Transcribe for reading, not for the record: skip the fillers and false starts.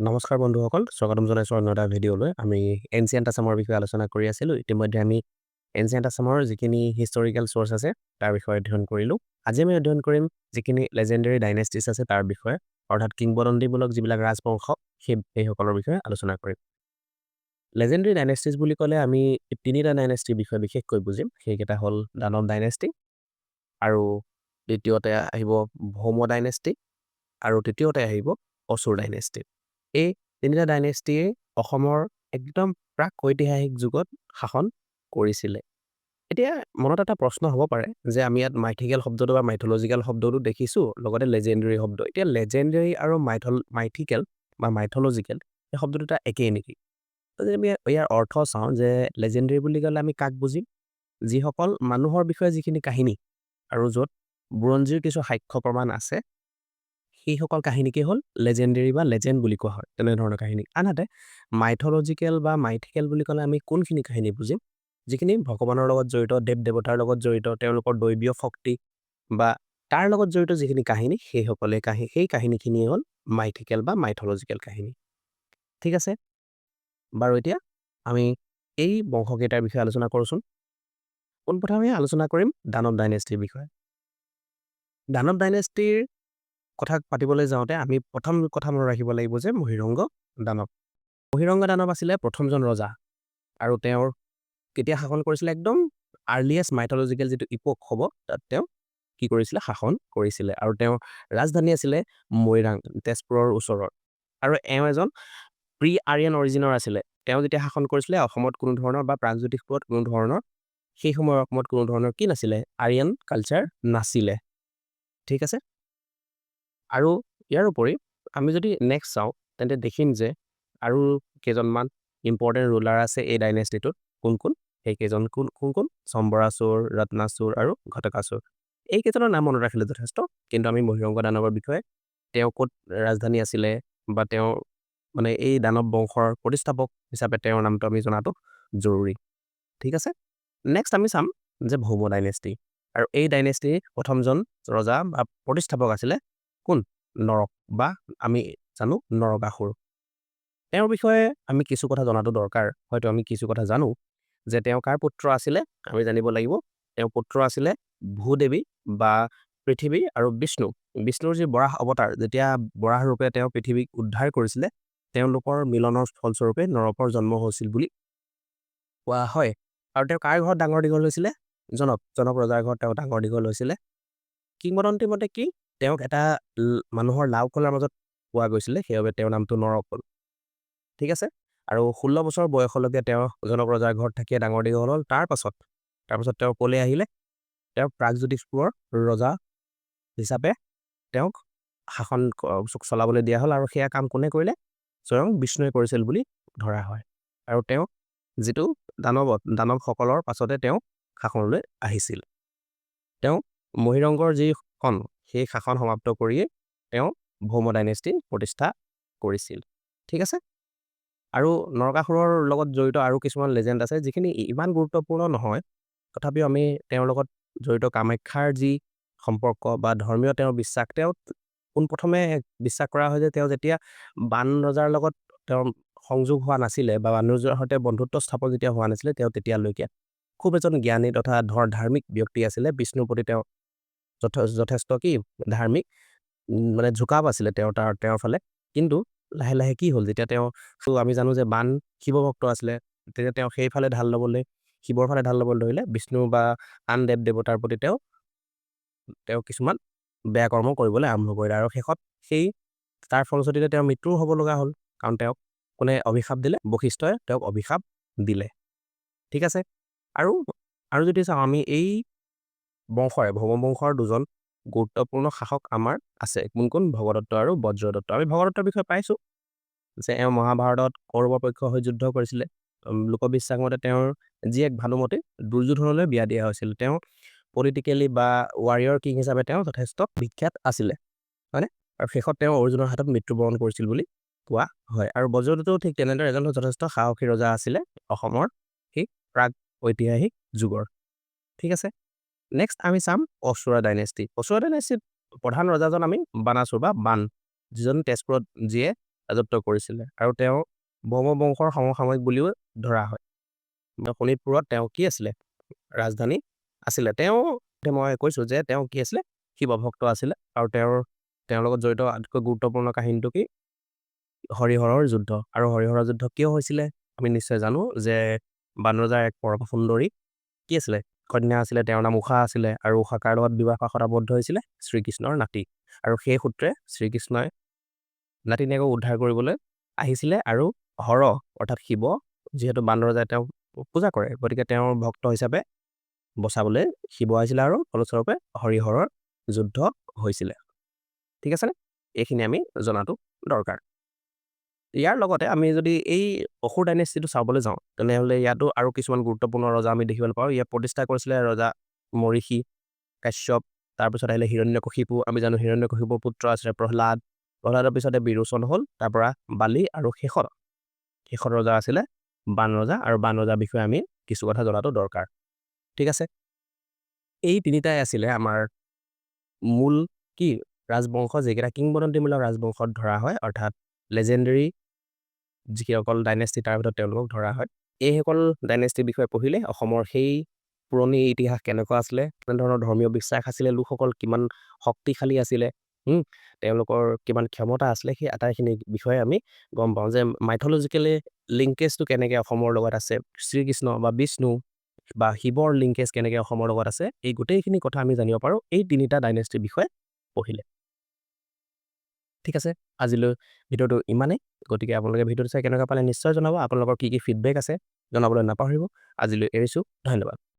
নমস্কাৰ বন্ধুসকল, স্বাগতম জনাইছোঁ অন্য এটা ভিডিঅ'লৈ। আমি এনচিয়েণ্ট আছামৰ বিষয়ে আলোচনা কৰি আছিলোঁ। ইতিমধ্যে আমি এনচিয়েণ্ট আছামৰ যিখিনি হিষ্টৰিকেল চ'ৰ্চ আছে তাৰ বিষয়ে অধ্যয়ন কৰিলোঁ। আজি আমি অধ্যয়ন কৰিম যিখিনি লেজেণ্ডেৰী ডাইনেষ্টিছ আছে তাৰ বিষয়ে, অৰ্থাৎ কিংবদন্তিমূলক যিবিলাক ৰাজবংশ সেইসকলৰ বিষয়ে আলোচনা কৰিম। লেজেণ্ডেৰী ডাইনেষ্টিছ বুলি ক'লে আমি তিনিটা ডাইনেষ্টিৰ বিষয়ে বিশেষকৈ বুজিম। সেইকেইটা হ'ল দানৱ ডাইনেষ্টি, আৰু দ্বিতীয়তে আহিব ভৌম ডাইনেষ্টি, আৰু তৃতীয়তে আহিব অসুৰ ডাইনেষ্টি। এই তিনিটা ডাইনেষ্টিয়ে অসমৰ একদম প্ৰাক ঐতিহাসিক যুগত শাসন কৰিছিলে। এতিয়া মনত এটা প্ৰশ্ন হ'ব পাৰে যে আমি ইয়াত মাইথিকেল শব্দটো বা মাইথলজিকেল শব্দটো দেখিছোঁ, লগতে লেজেণ্ডেৰী শব্দ। এতিয়া লেজেণ্ডেৰী আৰু মাইথিকেল বা মাইথলজিকেল এই শব্দ দুটা একেই নেকি? যদি আমি ইয়াৰ অৰ্থ চাওঁ যে লেজেণ্ডেৰী বুলি ক'লে আমি কাক বুজিম? যিসকল মানুহৰ বিষয়ে যিখিনি কাহিনী আৰু য'ত বুৰঞ্জীৰ কিছু সাক্ষ্য প্ৰমাণ আছে, সেইসকল কাহিনীকে হ'ল লেজেণ্ডেৰী বা লেজেণ্ড বুলি কোৱা হয়, তেনেধৰণৰ কাহিনী। আনহাতে মাইথলজিকেল বা মাইথিকেল বুলি ক'লে আমি কোনখিনি কাহিনী বুজিম? যিখিনি ভগৱানৰ লগত জড়িত, দেৱ দেৱতাৰ লগত জড়িত, তেওঁলোকৰ দৈবীয় শক্তি বা তাৰ লগত জড়িত যিখিনি কাহিনী, সেই কাহিনীখিনিয়ে হ'ল মাইথিকেল বা মাইথলজিকেল কাহিনী। ঠিক আছে, বাৰু এতিয়া আমি এই বংশকেইটাৰ বিষয়ে আলোচনা কৰোঁচোন। পোনপ্ৰথমে আলোচনা কৰিম দানৱ ডাইনেষ্টিৰ বিষয়ে। দানৱ ডাইনেষ্টিৰ কথা পাতিবলৈ যাওঁতে আমি প্ৰথম কথা মনত ৰাখিব লাগিব যে মহীৰংগ দানৱ। মহীৰংগ দানৱ আছিলে প্ৰথমজন ৰজা, আৰু তেওঁৰ কেতিয়া শাসন কৰিছিলে? একদম আৰ্লিয়েষ্ট মাইথলজিকেল যিটো ইপক হ'ব, তাত তেওঁ কি কৰিছিলে? শাসন কৰিছিলে। আৰু তেওঁৰ ৰাজধানী আছিলে মৈৰাং, তেজপুৰৰ ওচৰত। আৰু এওঁ এজন প্ৰি আৰিয়ান অৰিজিনৰ আছিলে। তেওঁ যেতিয়া শাসন কৰিছিলে, অসমত কোনো ধৰণৰ বা প্ৰাগজ্যোতিষপুৰত কোনো ধৰণৰ, সেই সময়ৰ অসমত কোনো ধৰণৰ কি নাছিলে? আৰিয়ান কালচাৰ নাছিলে। ঠিক আছে, আৰু ইয়াৰ উপৰি আমি যদি নেক্সট চাওঁ তেন্তে দেখিম যে আৰু কেইজনমান ইম্পৰ্টেণ্ট ৰুলাৰ আছে এই ডাইনেষ্টিটোত। কোন কোন? সেইকেইজন কোন কোন? চম্বৰাচুৰ, ৰত্নাচুৰ আৰু ঘটকাচুৰ। এইকেইজনৰ নাম মনত ৰাখিলে যথেষ্ট, কিন্তু আমি মহীৰংগ দানৱৰ বিষয়ে, তেওঁ ক'ত ৰাজধানী আছিলে বা তেওঁ মানে এই দানৱ বংশৰ প্ৰতিষ্ঠাপক হিচাপে তেওঁৰ নামটো আমি জনাটো জৰুৰী। ঠিক আছে, নেক্সট আমি চাম যে ভৌম ডাইনেষ্টি। আৰু এই ডাইনেষ্টিৰ প্ৰথমজন ৰজা বা প্ৰতিষ্ঠাপক আছিলে কোন? নৰক, বা আমি জানো নৰকাসুৰ। তেওঁৰ বিষয়ে আমি কিছু কথা জনাটো দৰকাৰ। হয়তো আমি কিছু কথা জানো যে তেওঁ কাৰ পুত্ৰ আছিলে। আমি জানিব লাগিব তেওঁৰ পুত্ৰ আছিলে ভূদেৱী বা পৃথিৱী আৰু বিষ্ণু। বিষ্ণুৰ যি বৰাহ অৱতাৰ, যেতিয়া বৰাহ ৰূপে তেওঁ পৃথিৱীক উদ্ধাৰ কৰিছিলে, তেওঁলোকৰ মিলনৰ ফলস্বৰূপে নৰকৰ জন্ম হৈছিল বুলি কোৱা হয়। আৰু তেওঁ কাৰ ঘৰত ডাঙৰ দীঘল হৈছিলে? জনক ৰজাৰ ঘৰত তেওঁ ডাঙৰ দীঘল হৈছিলে। কিংবদন্তি মতে কি? তেওঁক এটা মানুহৰ লাও খোলাৰ মাজত পোৱা গৈছিলে, সেইবাবে তেওঁৰ নামটো নৰক হ'ল। ঠিক আছে, আৰু 16 বছৰ বয়সলৈকে তেওঁ জনক ৰজাৰ ঘৰত থাকিয়ে ডাঙৰ দীঘল হ'ল। তাৰপাছত তেওঁ ক'লৈ আহিলে? তেওঁ প্ৰাগজ্যোতিষপুৰৰ ৰজা হিচাপে তেওঁক শাসন চলাবলৈ দিয়া হ'ল, আৰু সেয়া কাম কোনে কৰিলে? স্বয়ং বিষ্ণুৱে কৰিছিল বুলি ধৰা হয়। আৰু তেওঁ যিটো দানৱসকলৰ পাছতে তেওঁ শাসনলৈ আহিছিল। তেওঁ মহীৰংগৰ যিখন সেই শাসন সমাপ্ত কৰিয়ে তেওঁ ভৌম ডাইনেষ্টি প্ৰতিষ্ঠা কৰিছিল। ঠিক আছে, আৰু নৰকাসুৰৰ লগত জড়িত আৰু কিছুমান লেজেণ্ড আছে যিখিনি ইমান গুৰুত্বপূৰ্ণ নহয়, তথাপিও আমি তেওঁৰ লগত জড়িত কামাখ্যাৰ যি সম্পৰ্ক বা ধৰ্মীয় তেওঁৰ বিশ্বাস, তেওঁ পোনপ্ৰথমে বিশ্বাস কৰা হয় যে তেওঁ যেতিয়া বান ৰজাৰ লগত তেওঁৰ সংযোগ হোৱা নাছিলে বা বান ৰজাৰ সৈতে বন্ধুত্ব স্থাপন যেতিয়া হোৱা নাছিলে, তেওঁ তেতিয়ালৈকে খুব এজন জ্ঞানী তথা ধাৰ্মিক ব্যক্তি আছিলে। বিষ্ণুৰ প্ৰতি তেওঁ যথেষ্ট কি ধাৰ্মিক মানে ঝুকাব আছিলে তেওঁৰ ফালে। কিন্তু লাহে লাহে কি হ'ল, যেতিয়া তেওঁ আমি জানো যে বান শিৱভক্ত আছিলে, তেতিয়া তেওঁ সেইফালে শিৱৰ ফালে ঢাল ল'বলৈ ধৰিলে। বিষ্ণু বা আন দেৱ দেৱতাৰ প্ৰতি তেওঁ কিছুমান বেয়া কৰ্ম কৰিবলৈ আৰম্ভ কৰিলে, আৰু শেষত তাৰ ফলশ্ৰুতিতে তেওঁৰ মৃত্যুও হ'ব লগা হ'ল। কাৰণ তেওঁক কোনে অভিশাপ দিলে? বশিষ্ঠই তেওঁক অভিশাপ দিলে। ঠিক আছে, আৰু যদি চাওঁ আমি এই ভৌম বংশৰ দুজন গুৰুত্বপূৰ্ণ শাসক আমাৰ আছে। কোন কোন? ভগদত্ত আৰু বজ্ৰদত্ত। আমি ভগদত্তৰ বিষয়ে পাইছোঁ যে এওঁ মহাভাৰতত কৌৰৱৰ পক্ষ হৈ যুদ্ধ কৰিছিলে। লোকবিশ্বাস মতে তেওঁৰ জীয়েক ভানুমতী দুৰ্যোধনলৈ বিয়া দিয়া হৈছিল। তেওঁ পলিটিকেলি বা ৱাৰিয়ৰ কিং হিচাপে তেওঁ যথেষ্ট বিখ্যাত আছিলে, হয়নে? আৰু শেষত তেওঁ অৰ্জুনৰ হাতত মৃত্যুবৰণ কৰিছিল বুলি কোৱা হয়। আৰু বজ্ৰদত্তও ঠিক তেনেদৰে এজন যথেষ্ট সাহসী ৰজা আছিলে অসমৰ সেই প্ৰাগ ঐতিহাসিক যুগৰ। ঠিক আছে, নেক্সট আমি চাম অসুৰা ডাইনেষ্টি। অসুৰা ডাইনেষ্টিত প্ৰধান ৰজাজন আমি বানাচুৰ বা বান, যিজন তেজপুৰত যিয়ে ৰাজত্ব কৰিছিলে আৰু তেওঁ ব্ৰহ্মবংশৰ সমসাময়িক বুলিও ধৰা হয়। শোণিতপুৰত তেওঁ কি আছিলে ৰাজধানী আছিলে। মই কৈছোঁ যে তেওঁ কি আছিলে শিৱভক্ত আছিলে আৰু তেওঁৰ লগত জড়িত আটাইতকৈ গুৰুত্বপূৰ্ণ কাহিনীটো কি হৰিহৰৰ যুদ্ধ। আৰু হৰিহৰৰ যুদ্ধ কিয় হৈছিলে আমি নিশ্চয় জানো যে বানৰজাৰ এক পৰম সুন্দৰী কি আছিলে কন্যা আছিলে, তেওঁৰ নাম ঊষা আছিলে আৰু ঊষা কাৰ লগত বিবাহ পাশত আবদ্ধ হৈছিলে শ্ৰীকৃষ্ণৰ নাতি। আৰু সেই সূত্ৰে শ্ৰীকৃষ্ণই নাতিনীয়েকক উদ্ধাৰ কৰিবলৈ আহিছিলে আৰু হৰ অৰ্থাৎ শিৱ যিহেতু বানৰজাই তেওঁক পূজা কৰে গতিকে তেওঁৰ ভক্ত হিচাপে বচাবলৈ শিৱ আহিছিলে আৰু ফলস্বৰূপে হৰিহৰৰ যুদ্ধ হৈছিলে। ঠিক আছেনে? এইখিনি আমি জনাটো দৰকাৰ। ইয়াৰ লগতে আমি যদি এই অসুৰ ডাইনেষ্টিটো চাবলৈ যাওঁ তেনেহ'লে ইয়াতো আৰু কিছুমান গুৰুত্বপূৰ্ণ ৰজা আমি দেখিবলৈ পাওঁ। ইয়াক প্ৰতিষ্ঠা কৰিছিলে ৰজা মৰিষি, কাশ্যপ, তাৰপিছত আহিলে হিৰণ্যকশিপু। আমি জানো হিৰণ্যকশিপুৰ পুত্ৰ আছিলে প্ৰহ্লাদৰ পিছতে বিৰোচন হ'ল, তাৰপৰা বালি আৰু শেষত ৰজা আছিলে বানৰজা। আৰু বানৰজাৰ বিষয়ে আমি কিছু কথা জনাটো দৰকাৰ। ঠিক আছে, এই তিনিটাই আছিলে আমাৰ মূল কি ৰাজবংশ যিকেইটা কিংবদন্তিমূলক ৰাজবংশত ধৰা হয়, অৰ্থাৎ লেজেণ্ডেৰী যিসকল ডাইনেষ্টি তাৰ ভিতৰত তেওঁলোকক ধৰা হয়। এইসকল ডাইনেষ্টিৰ বিষয়ে পঢ়িলে অসমৰ সেই পুৰণি ইতিহাস কেনেকুৱা আছিলে, কেনেধৰণৰ ধৰ্মীয় বিশ্বাস আছিলে, লোকসকল কিমান শক্তিশালী আছিলে, তেওঁলোকৰ কিমান ক্ষমতা আছিলে, সেই আটাইখিনি বিষয়ে আমি গম পাওঁ যে মাইথলজিকেলি লিংকেজটো কেনেকৈ অসমৰ লগত আছে, শ্ৰীকৃষ্ণ বা বিষ্ণু বা শিৱৰ লিংকেজ কেনেকৈ অসমৰ লগত আছে, এই গোটেইখিনি কথা আমি জানিব পাৰোঁ এই তিনিটা ডাইনেষ্টিৰ বিষয়ে পঢ়িলে। ঠিক আছে, আজিলৈ ভিডিঅ'টো ইমানেই। গতিকে আপোনালোকে ভিডিঅ'টো চাই কেনেকুৱা পালে নিশ্চয় জনাব। আপোনালোকৰ কি ফিডবেক আছে জনাবলৈ নাপাহৰিব। আজিলৈ এৰিছোঁ, ধন্যবাদ।